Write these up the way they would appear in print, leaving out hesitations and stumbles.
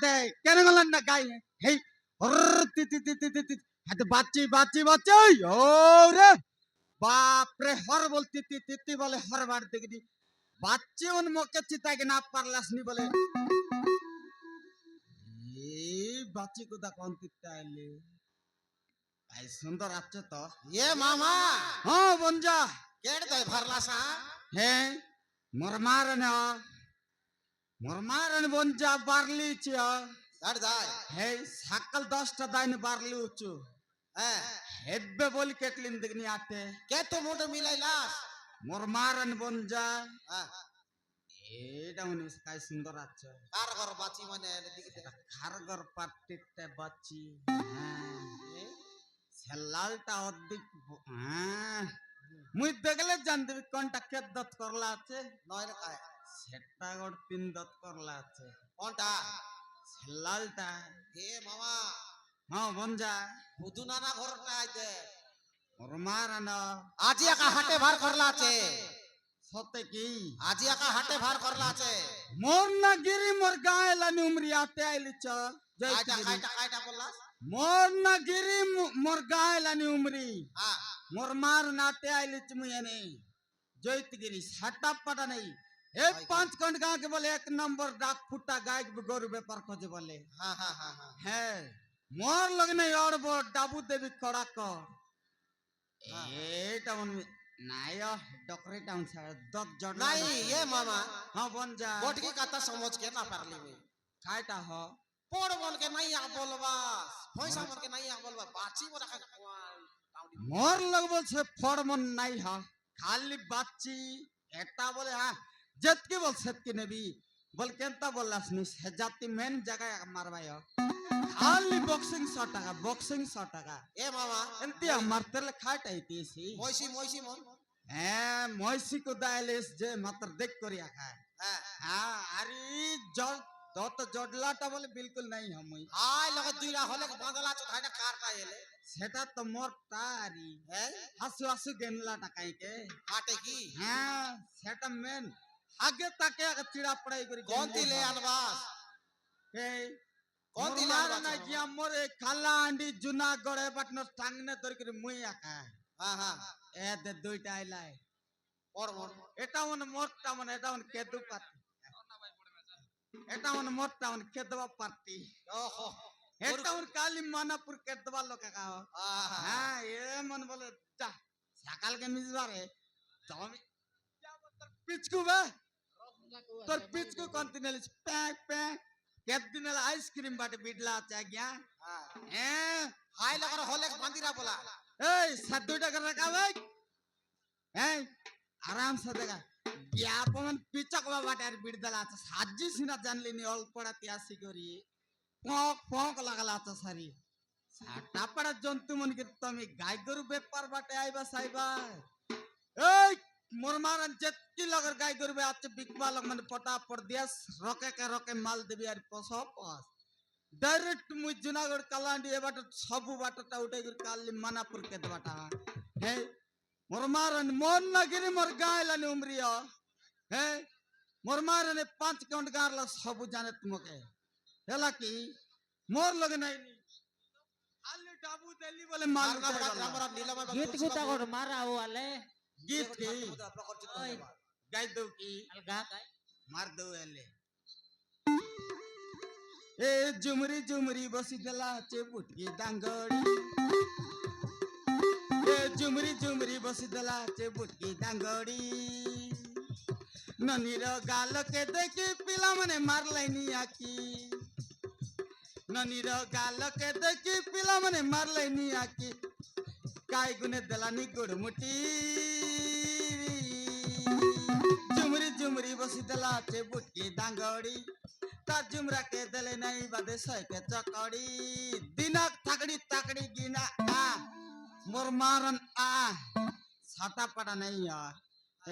দে কেন গেলেন না গাই হেই তি তি তি তি তি তি হাতে বাচ্চি ও রে বাপ রে হর বলতি তি তি তি বলে হরবার দেখি বাচ্চি উন মুখে চিতাকে না পারলাস নি বলে এই বাচ্চি কোদা কোন তিতা আইলে ভাই সুন্দর আছে তো এ মামা হ্যাঁ বঞ্জা কেড় দই ভরলাসা হে মরমারন বঞ্জা বারলি চিয়া দাঁড় যায় হে সকাল 10টা দাইন বারলি উচ্চু হ্যাঁ হেব্বে বলি কেটলিন দেখনি আতে কে তো মোটো মিলাইলাস মরমারন বঞ্জা হ্যাঁ এটা মনে কাই সুন্দর আছে কার ঘর বাঁচি মানে দিকে খারগর পাট্টিতে বাচ্চি সেলালটা অর্ধেক হ্যাঁ মুই দেখলে জানতে কোনটা কেত দত করলা আছে নয় রে কায় সেটা গোট 3 দত করলা আছে কোনটা সেলালটা এ মামা হ্যাঁ বঞ্জা বুধু নানা ঘরটা আইতে মরমারন আজি একা হাটে ভার করলা আছে সতে কি আজি একা হাটে ভার করলা আছে মোর না গিরি মোর গায়ে লানি উমরি আতে আইলি চ কাইটা বললাস মোর না গিরি মোর গায়ে লানি উমরি হ্যাঁ মোর মার নাতে আইলি তুমি এনে জয়তগিরি সাটা পাটা নেই এ 5 কন্ড গাঁ के बोले 1 नंबर डाक फुटा गाय गोरु व्यापार खोजे बोले হ্যাঁ হ্যাঁ হ্যাঁ হ্যাঁ है मोर लगने और बो डाबू देवी कड़ा कर एटा मन नाय डकरे टाउन से दत जड़ নাই এ মামা हां बन जा गोटकी कथा समझ के ना पारली में काटा हो पोड़ बोल के नहीं आ बोलबा पैसा बोल के नहीं आ बोलबा बाची बोला का मोर लगबो से फड़ मन नहीं हा खाली बाची एटा बोले हां जतकी बोल सतकी नबी बोल केंता बोललास नि जाति मेन जगह मारबाय खाली बॉक्सिंग 100 টাকা बॉक्सिंग 100 টাকা এ মামা एंती मारते ले खाट आईतीसी মইসি মন ময়সি को दाइलेस जे मात्र देख करिया खाए হ্যাঁ हां अरे जड़ दत जडलाटा बोले बिल्कुल नहीं हमई আই লগে দুইলা হলে বাঁধলা তো ধাইটা কারটা এলে সেটা তো মোর তারি হ্যাঁ হাসু হাসু গেনলাটা কাইকে হাটে কি হ্যাঁ সেটা মেন আগে তাকে চিড়া পড়াই করি কোন দিলে আনবাস এই কোন কোন দিলে দিলে আনবাস না গিয়া মোরে খালা আন্ডি জুনাগড়ে বাটন টাংনে ধরে করে মুই আকা হ্যাঁ হ্যাঁ এ দে দুইটা আইলাই পড় মন এটা মনে মোরটা মনে এটা মনে কেদু পাতি এটা মনে মোরটা মনে কেদবা পাতি ওহো এটা মনে কালি মানাপুর কেদবা লোকে কাও আহা হ্যাঁ এ মন বলে যা সকাল के मिजबारे তুমি पिचकू बे তোর পিচকু কন্টিনেল প্যাক প্যাক কেদিন আইসক্রিম বাটে বিডলা আছে গিয়া হ্যাঁ হাই লগর হলে বাঁধিরা বলা এই 7 টাকা রাখা ভাই এই আরাম से দেখা গিয়া পমন পিচক বাটে আর বিডলা আছে সাজি সিনা জানলি নি অল্পড়া তিয়াসি করি পক পক লাগালা আছে সারি সাটা পড়া জন্তু মন কি তুমি গাই গরু ব্যাপার বাটে আইবা সাইবা এই मोर मारन जत्ती लगर गाय गरबे आचे बिकवा लग मन पटा पड़ दिया रोके माल देबी यार पसो पास डायरेक्ट मु जुनागढ़ कलांडी ए बाट सबु बाटटा उठे गर काली मानापुर के बाटा हे मोर मारन मोन नगिरी मोर गाय लानी उमरिया हे मोर मारन 5 काउंट गारला सबु जाने तुमके हेला की मोर लग नहीं खाली डाबू देली बोले माल আমরা নীলময় गीत गुता कर मारा हो वाले गीत की ओए गाय दो की अलगा काय मार दो एले ए झुमरी झुमरी बसी दला चे बुटकी डांगड़ी ए झुमरी झुमरी बसी दला चे बुटकी डांगड़ी ननीर गाल के देखी पिला मने मार लाइनी आकी ननीर गाल के देखी पिला मने मार लाइनी आकी काय गुने दलानी गुड़मुटी झुमरी झुमरी बसी दला चे बुटकी डांगड़ी ता झुमरा के दले नहीं बादे सय के चकड़ी दिनक तकड़ी तकड़ी गिना आ मोर मारन आ छाता पड़ा नहीं आ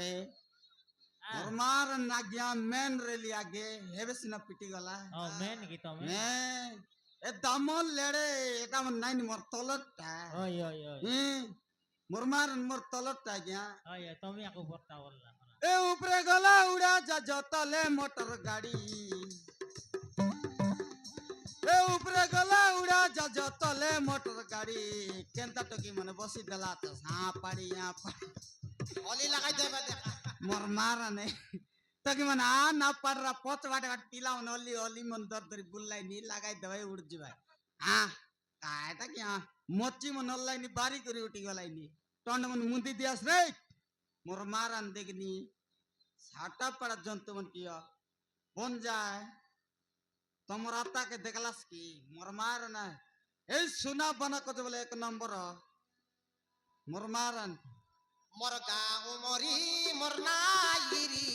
ए मोर मारन ना गया मेन रेली आगे हेबे सिना पिटी गला ओ मेन गीत में मैं ए दामन लेड़े एटा मन नाइन मोर तलटटा ओय ओय ओय मोर मारन मोर तलटटा गया ओय তুমি আকো বর্তা বললা ए ऊपरे गला उड़ा जा जतले मोटर गाड़ी এ উপরে গলা উড়া যা তলে মোটর গাড়ি কেনতা টকি মানে বসি দেলা তো পাড়ি অলি লাগাই দেবে দেখা মোর মারা নেই তোকে মানে না পাড়রা পচ বাটে বাট পিলাও অলি অলি মন দর ধরি বুল্লাই নি লাগাই দেবাই উড় যাবাই কায়টা কি মচ্চি মন অল্লাই নি বাড়ি করে উঠি গলাই নি টন্ড মন মুন্দি দিয়াস রে মোর মারান দেখনি সাটা পাড়া জন্তু মন কি বন যায় তোমার আত্মাকে দেখলাস কি মোর মার না এই সোনা বানা কত বলে এক নম্বর মোর মারান মোর গাঁও মরি মোর নাইরি